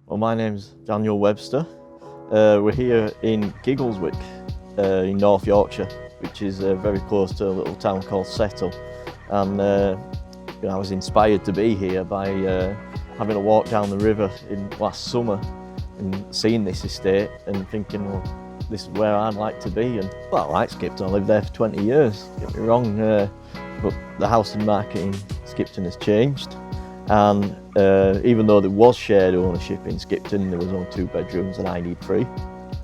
Well, my name's Daniel Webster. We're here in Giggleswick in North Yorkshire, which is very close to a little town called Settle. And I was inspired to be here by having a walk down the river last summer and seeing this estate and thinking, well, this is where I'd like to be. And well, I like Skipton. I lived there for 20 years, don't get me wrong, but the housing market in Skipton has changed. And even though there was shared ownership in Skipton, there was only 2 bedrooms and I need 3.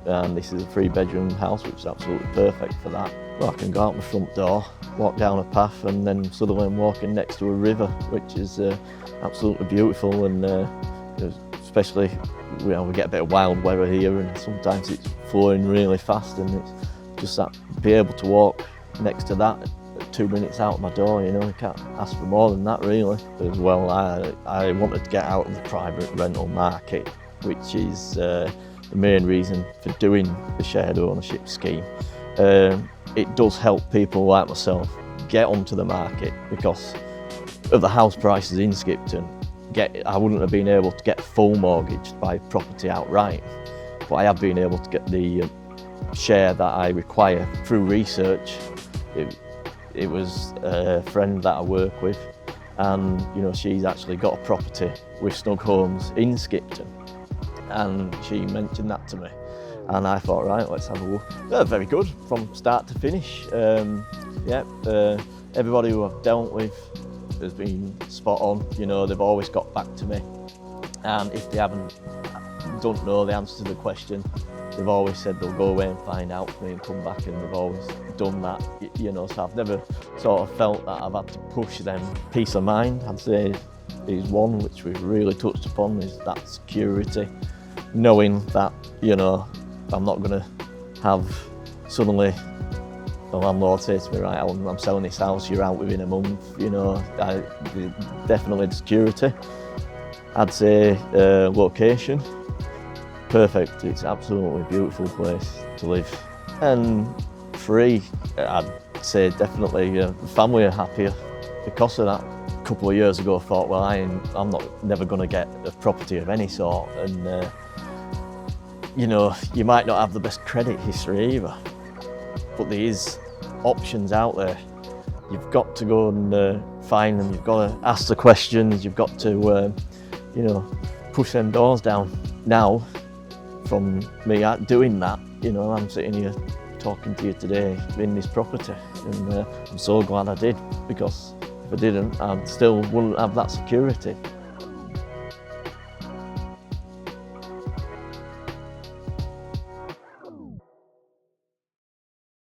And this is a 3-bedroom house, which is absolutely perfect for that. Well, I can go out my front door, walk down a path, and then suddenly I'm walking next to a river, which is absolutely beautiful. And especially, we get a bit of wild weather here, and sometimes it's flowing really fast, and it's just that, be able to walk next to that 2 minutes out of my door, you can't ask for more than that really. As well, I wanted to get out of the private rental market, which is the main reason for doing the shared ownership scheme. It does help people like myself get onto the market because of the house prices in Skipton. I wouldn't have been able to get a full mortgage to buy property outright, but I have been able to get the share that I require through research. It was a friend that I work with, and she's actually got a property with Snugg Homes in Skipton, and she mentioned that to me, and I thought, right, let's have a look. Very good from start to finish. Everybody who I've dealt with has been spot on. They've always got back to me, and if they don't know the answer to the question, they've always said they'll go away and find out for me and come back, and they've always done that, so I've never sort of felt that I've had to push them. Peace of mind, I'd say, is one which we've really touched upon, is that security. Knowing that, I'm not going to have suddenly the landlord say to me, right, I'm selling this house, you're out within a month, definitely the security. I'd say location. Perfect, it's absolutely beautiful place to live. And free, I'd say definitely the family are happier because of that. A couple of years ago I thought, well, I'm never going to get a property of any sort, and you might not have the best credit history either, but there is options out there. You've got to go and find them, you've got to ask the questions, you've got to push them doors down. Now, from me doing that, I'm sitting here talking to you today in this property, and I'm so glad I did, because if I didn't, I still wouldn't have that security.